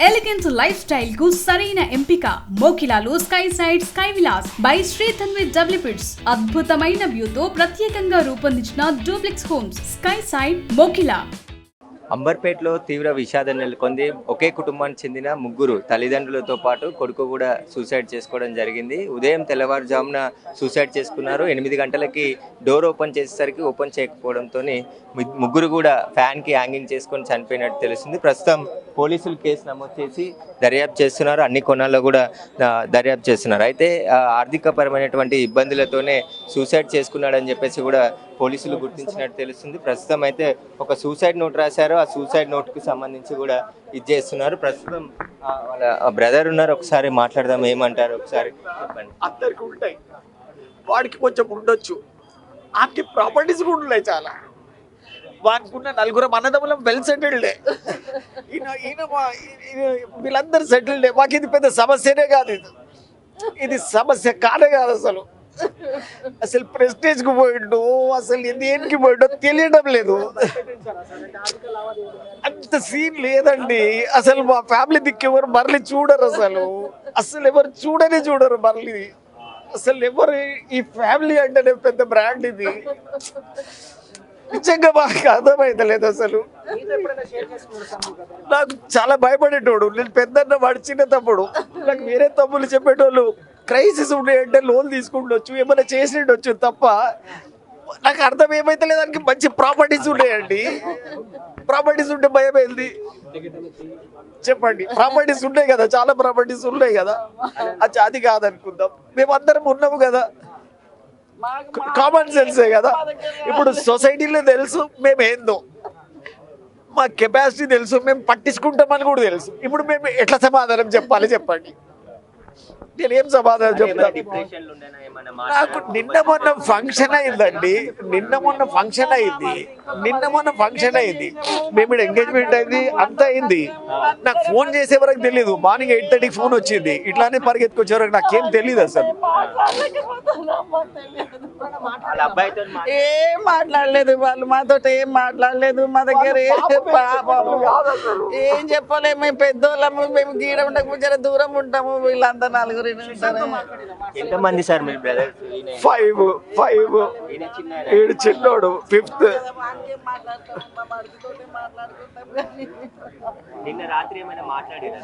Elegance life style కు సరైన ఎంపిక మోకిలాలో sky side sky villas by Shri Tanvi developers. అద్భుతమైన వ్యూతో ప్రత్యేకంగా రూపొందించిన duplex homes sky side Mokila. అంబర్పేటలో తీవ్ర విషాదం నెలకొంది. ఒకే కుటుంబానికి చెందిన ముగ్గురు తల్లిదండ్రులతో పాటు కొడుకు కూడా సూసైడ్ చేసుకోవడం జరిగింది. ఉదయం తెల్లవారుజామున సూసైడ్ చేసుకున్నారు. 8 గంటలకి డోర్ ఓపెన్ చేసేసరికి ఓపెన్ చేయకపోవడంతో ముగ్గురు కూడా ఫ్యాన్కి హ్యాంగింగ్ చేసుకొని చనిపోయినట్టు తెలుస్తుంది. ప్రస్తుతం పోలీసులు కేసు నమోదు చేసి దర్యాప్తు చేస్తున్నారు. అన్ని కోణాల్లో కూడా దర్యాప్తు చేస్తున్నారు. అయితే ఆర్థికపరమైనటువంటి ఇబ్బందులతోనే సూసైడ్ చేసుకున్నాడని చెప్పేసి కూడా పోలీసులు గుర్తించినట్టు తెలుస్తుంది. ప్రస్తుతం అయితే ఒక సూసైడ్ నోట్ రాశారు. ఆ సూసైడ్ నోట్కి సంబంధించి కూడా ఇది చేస్తున్నారు. ప్రస్తుతం వాళ్ళ బ్రదర్ ఉన్నారు, ఒకసారి మాట్లాడదాం. ఏమంటారు ఒకసారి చెప్పండి. అందరికి ఉంటాయి, వాడికి కొంచెం ఉండొచ్చు, ఆమెకి ప్రాపర్టీస్ కూడా ఉన్నాయి చాలా. వానుకున్న నలుగురు అన్నదమ్ములం వెల్ సెటిల్డే, వీళ్ళందరూ సెటిల్డే. మాకు ఇది పెద్ద సమస్యనే కాదు, ఇది సమస్య కానే కాదు. అసలు ప్రెస్టేజ్కి పోయిండు, అసలు దేనికి పోయిండో తెలియడం లేదు. అంత సీన్ లేదండి. అసలు మా ఫ్యామిలీ దిక్కు ఎవరు మరలి చూడరు, అసలు ఎవరు చూడరు మరలి. అసలు ఎవరు ఈ ఫ్యామిలీ అంటేనే పెద్ద బ్రాండ్ ఇది. నిజంగా మాకు అర్థమైతలేదు. అసలు నాకు చాలా భయపడేటోడు. నేను పెద్దన్న వాడు చిన్న తమ్ముడు. నాకు వేరే తమ్ముళ్ళు చెప్పేటోళ్ళు క్రైసిస్ ఉన్నాయంటే లోన్ తీసుకుంటొచ్చు, ఏమైనా చేసిండొచ్చు తప్ప నాకు అర్థం ఏమైతే లేదానికి మంచి ప్రాపర్టీస్ ఉన్నాయండి. ప్రాపర్టీస్ ఉంటే భయం ఏంది చెప్పండి. ప్రాపర్టీస్ ఉన్నాయి కదా, చాలా ప్రాపర్టీస్ ఉన్నాయి కదా. అది కాదనుకుందాం, మేమందరం ఉన్నాము కదా. కామన్ సెన్సే కదా. ఇప్పుడు సొసైటీలో తెలుసు మేమేందో, మా కెపాసిటీ తెలుసు, మేము పట్టించుకుంటామని కూడా తెలుసు. ఇప్పుడు మేము ఎట్లా సమాధానం చెప్పండి. నేనేం సమాధానం చెప్తాను? నాకు నిన్న మొన్న ఫంక్షన్ అయిందండి. నిన్న మొన్న ఫంక్షన్ అయింది. మేము ఎంగేజ్మెంట్ అయింది, అంతా అయింది. నాకు ఫోన్ చేసే వరకు తెలియదు. మార్నింగ్ 8:30కి ఫోన్ వచ్చింది. ఇట్లానే పరిగెత్తుకొచ్చే వరకు నాకేం తెలియదు. అసలు ఏం మాట్లాడలేదు, వాళ్ళు మాతో ఏం మాట్లాడలేదు. మా దగ్గర ఏం చెప్పలేము. మేము పెద్దోళ్ళము, మేము గీడ ఉండకు జర దూరం ఉంటాము. వీళ్ళంతా నలుగురు ఎంతమంది సార్ మీ బ్రదర్స్? 5. వీడు చిన్నోడు 5th. నిన్న రాత్రి ఏమైనా మాట్లాడారా?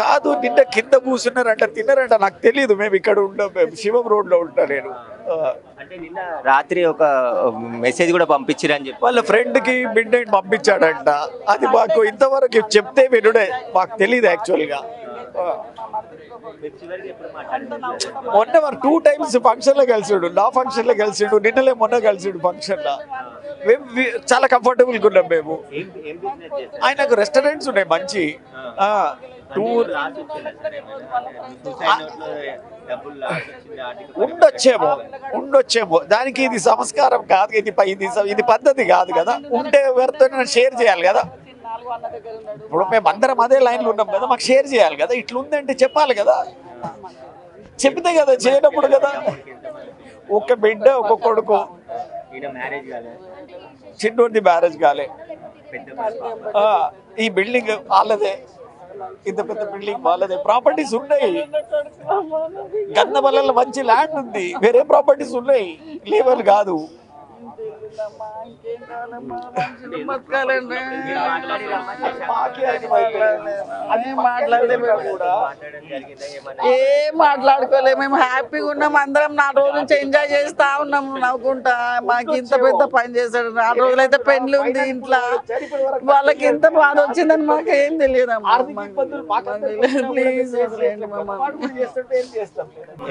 కాదు, నిన్న కింద కూర్చున్నారంట, తిన్నారంట. నాకు తెలియదు, మేము ఇక్కడ ఉంటాం, మేము శివం రోడ్ లో ఉంటా నేను. అంటే నిన్న రాత్రి ఒక మెసేజ్ కూడా పంపించారని చెప్పి వాళ్ళ ఫ్రెండ్ కి మిడ్ నైట్ పంపించాడంట. అది మాకు ఇంతవరకు చెప్తే వినుడే, మాకు తెలియదు యాక్చువల్ గా. మొన్న 2 times ఫంక్షన్ లో కలిసాడు, నా ఫంక్షన్ లో కలిసాడు, నిన్నలే మొన్న కలిసాడు ఫంక్షన్ లో. మేము చాలా కంఫర్టబుల్ గా ఉన్నాం. మేము ఆయనకు రెస్టారెంట్స్ ఉన్నాయి మంచి. ఉండొచ్చేమో దానికి. ఇది సంస్కారం కాదు, ఇది పద్ధతి కాదు కదా. ఉంటే ఎవరితో షేర్ చేయాలి కదా. ఇప్పుడు మేము అందరం అదే లైన్లో ఉన్నాం కదా, మాకు షేర్ చేయాలి కదా. ఇట్లుందంటే చెప్పాలి కదా, చెప్తే కదా చేయనప్పుడు కదా. ఒక బిడ్డ, ఒక కొడుకు, చిన్నోడిది మ్యారేజ్ కాలే. ఈ బిల్డింగ్ వాళ్ళదే, ఇంత పెద్ద బిల్డింగ్ వాళ్ళదే. ప్రాపర్టీస్ ఉన్నాయి, గంధమల్లలో మంచి ల్యాండ్ ఉంది, వేరే ప్రాపర్టీస్ ఉన్నాయి, లేవల్ కాదు. ఏం మాట్లాడుకోలేదు. మేము హ్యాపీగా ఉన్నాం, అందరం 4 రోజుల నుంచి ఎంజాయ్ చేస్తా ఉన్నాము నవ్వుకుంటా. మాకు ఇంత పెద్ద పని చేశాడు. 4 రోజులైతే పెళ్లి ఉంది ఇంట్లో. వాళ్ళకి ఎంత బాధ వచ్చిందని మాకు ఏం తెలియదు.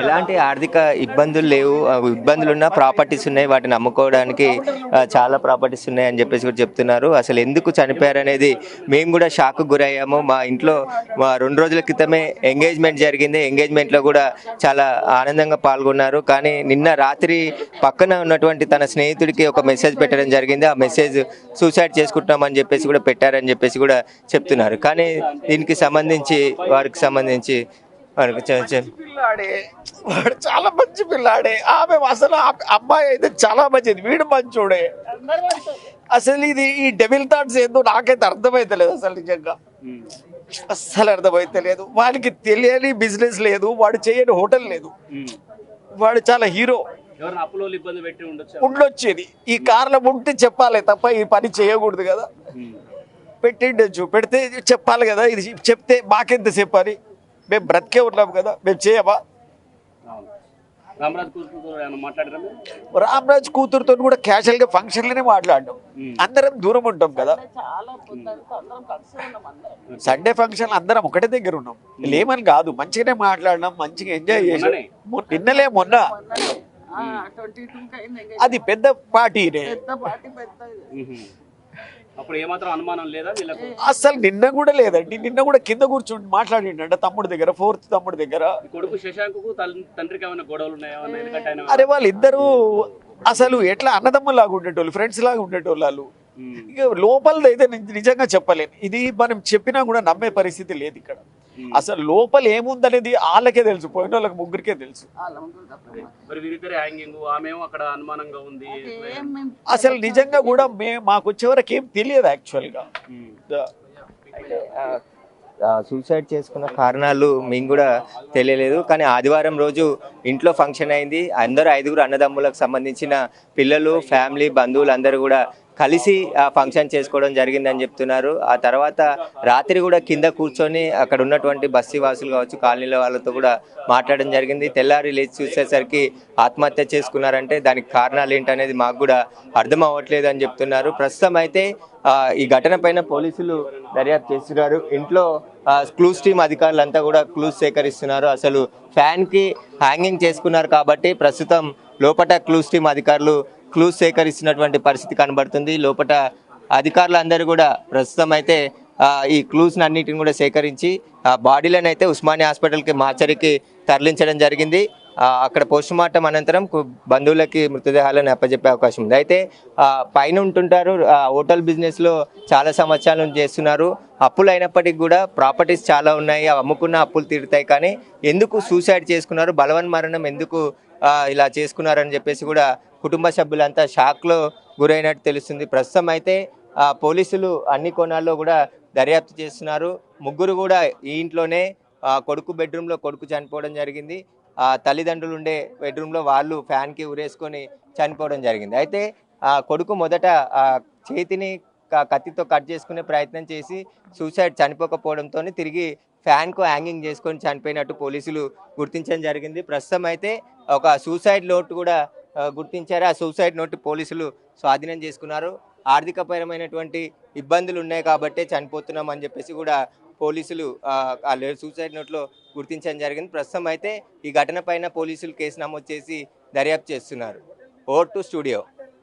ఎలాంటి ఆర్థిక ఇబ్బందులు లేవు. ఇబ్బందులు ఉన్న ప్రాపర్టీస్ ఉన్నాయి, వాటిని అమ్ముకోవడానికి చాలా ప్రాపర్టీస్ ఉన్నాయి అని చెప్పేసి కూడా చెప్తున్నారు. అసలు ఎందుకు చనిపోయారు అనేది మేము కూడా షాక్ గురయ్యాము. మా ఇంట్లో 2 రోజుల క్రితమే ఎంగేజ్మెంట్ జరిగింది. ఎంగేజ్మెంట్లో కూడా చాలా ఆనందంగా పాల్గొన్నారు. కానీ నిన్న రాత్రి పక్కన ఉన్నటువంటి తన స్నేహితుడికి ఒక మెసేజ్ పెట్టడం జరిగింది. ఆ మెసేజ్ సూసైడ్ చేసుకుంటున్నామని చెప్పేసి కూడా పెట్టారని చెప్పేసి కూడా చెప్తున్నారు. కానీ దీనికి సంబంధించి వారికి సంబంధించి పిల్లాడే, వాడు చాలా మంచి పిల్లాడే. ఆమె అసలు అమ్మాయి అయితే చాలా మంచిది, వీడు మంచోడే. అసలు ఇది ఈ డెవిల్ థాట్స్ ఏందో నాకైతే అర్థమైతలేదు అసలు నిజంగా. అస్సలు అర్థమైతే లేదు. వాడికి తెలియని బిజినెస్ లేదు, వాడు చేయని హోటల్ లేదు, వాడు చాలా హీరో. ఎవరైనా అప్పులో ఇబ్బంది పెట్టి ఉండొచ్చు. ఉండొచ్చేది ఈ కారణం ఉంటే చెప్పాలి తప్ప ఈ పని చేయకూడదు కదా. పెట్టిండొచ్చు, పెడితే చెప్పాలి కదా. ఇది చెప్తే మాకెంత చెప్పాలి, మేము బ్రతికే ఉన్నాం కదా, మేము చేయమా? రామరాజ్ కూతురుతో ఏమైనా మాట్లాడారా మీరు? రామరాజ్ కూతురుతో కూడా క్యాజువల్గా ఫంక్షన్లోనే మాట్లాడడం. అందరం దూరం ఉంటాం కదా. చాలా పొద్దున్న అందరం కలిసి ఉన్నాం అందరం. సండే ఫంక్షన్ అందరం ఒకటే దగ్గర ఉన్నాం. లేమని కాదు, మంచిగానే మాట్లాడినాం, మంచిగా ఎంజాయ్ చేసాం. నిన్నలే మొన్న 22 అయింది ఇంకా. అది పెద్ద పార్టీనే. పెద్ద పార్టీ పెద్ద. అప్పుడు ఏమాత్రం అనుమానం లేదా వీళ్ళకు? అసలు నిన్న కూడా లేదండి. నిన్న కూడా కింద కూర్చొని మాట్లాడిండ తమ్ముడి దగ్గర, 4th తమ్ముడి దగ్గర. ఈ కొడుకు శశాంకు తండ్రికి ఏమైనా గొడవలు ఉన్నాయా? ఎందుకంటే ఆయన అరే వాళ్ళిద్దరూ అసలు ఎట్లా అన్నదమ్ములాగా ఉండేటోళ్ళు, ఫ్రెండ్స్ లాగా ఉండేటోళ్ళు వాళ్ళు. ఇక లోపలదైతే నిజంగా చెప్పలేను. ఇది మనం చెప్పినా కూడా నమ్మే పరిస్థితి లేదు ఇక్కడ. అసలు లోపల ఏముందనేది వాళ్ళకే తెలుసు, పోయిన వాళ్ళకి ముగ్గురికే తెలుసు. మరి వీరిద్దరే హ్యాంగింగ్, ఆమెమో అక్కడ అనుమానంగా ఉంది. అసలు నిజంగా కూడా మాకు వచ్చేవరకు ఏం తెలియదు యాక్చువల్గా. సూసైడ్ చేసుకున్న కారణాలు మేము కూడా తెలియలేదు. కానీ ఆదివారం రోజు ఇంట్లో ఫంక్షన్ అయింది. అందరూ 5 అన్నదమ్ములకు సంబంధించిన పిల్లలు, ఫ్యామిలీ, బంధువులు అందరూ కూడా కలిసి ఆ ఫంక్షన్ చేసుకోవడం జరిగిందని చెప్తున్నారు. ఆ తర్వాత రాత్రి కూడా కింద కూర్చొని అక్కడ ఉన్నటువంటి బస్తీ వాసులు కావచ్చు, కాలనీల వాళ్ళతో కూడా మాట్లాడడం జరిగింది. తెల్లారి లేచి చూసేసరికి ఆత్మహత్య చేసుకున్నారంటే దానికి కారణాలు ఏంటనేది మాకు కూడా అర్థం అవ్వట్లేదు అని చెప్తున్నారు. ప్రస్తుతం అయితే ఈ ఘటన పైన పోలీసులు దర్యాప్తు చేస్తున్నారు. ఇంట్లో క్లూస్ టీమ్ అధికారులంతా కూడా క్లూస్ సేకరిస్తున్నారు. అసలు ఫ్యాన్కి హ్యాంగింగ్ చేసుకున్నారు కాబట్టి ప్రస్తుతం లోపల క్లూస్ టీమ్ అధికారులు క్లూస్ సేకరిస్తున్నటువంటి పరిస్థితి కనబడుతుంది. లోపల అధికారులు అందరూ కూడా ప్రస్తుతం అయితే ఈ క్లూస్ అన్నిటిని కూడా సేకరించి బాడీలను అయితే ఉస్మానియా హాస్పిటల్కి మార్చరికి తరలించడం జరిగింది. అక్కడ పోస్ట్ మార్టం అనంతరం బంధువులకి మృతదేహాలను అప్పచెప్పే అవకాశం ఉంది. అయితే పైన ఉంటుంటారు, హోటల్ బిజినెస్లో చాలా సంవత్సరాల నుంచి చేస్తున్నారు. అప్పులు అయినప్పటికీ కూడా ప్రాపర్టీస్ చాలా ఉన్నాయి, అమ్ముకున్న అప్పులు తీరుతాయి. కానీ ఎందుకు సూసైడ్ చేసుకున్నారు, బలవన్మరణం ఎందుకు ఇలా చేసుకున్నారని చెప్పేసి కూడా కుటుంబ సభ్యులంతా షాక్లో గురైనట్టు తెలుస్తుంది. ప్రస్తుతం అయితే పోలీసులు అన్ని కోణాల్లో కూడా దర్యాప్తు చేస్తున్నారు. ముగ్గురు కూడా ఈ ఇంట్లోనే కొడుకు బెడ్రూమ్లో కొడుకు చనిపోవడం జరిగింది. తల్లిదండ్రులు ఉండే బెడ్రూమ్లో వాళ్ళు ఫ్యాన్కి ఉరేసుకొని చనిపోవడం జరిగింది. అయితే కొడుకు మొదట చేతిని కత్తితో కట్ చేసుకునే ప్రయత్నం చేసి చనిపోకపోవడంతో తిరిగి ఫ్యాన్కు హ్యాంగింగ్ చేసుకొని చనిపోయినట్టు పోలీసులు గుర్తించడం జరిగింది. ప్రస్తుతం అయితే ఒక సూసైడ్ నోట్ కూడా గుర్తించారు. ఆ సూసైడ్ నోట్ పోలీసులు స్వాధీనం చేసుకున్నారు. ఆర్థికపరమైనటువంటి ఇబ్బందులు ఉన్నాయి కాబట్టే చనిపోతున్నాం అని చెప్పేసి కూడా పోలీసులు సూసైడ్ నోట్లో గుర్తించడం జరిగింది. ప్రస్తుతం అయితే ఈ ఘటన పైన పోలీసులు కేసు నమోదు చేసి దర్యాప్తు చేస్తున్నారు. Over to studio.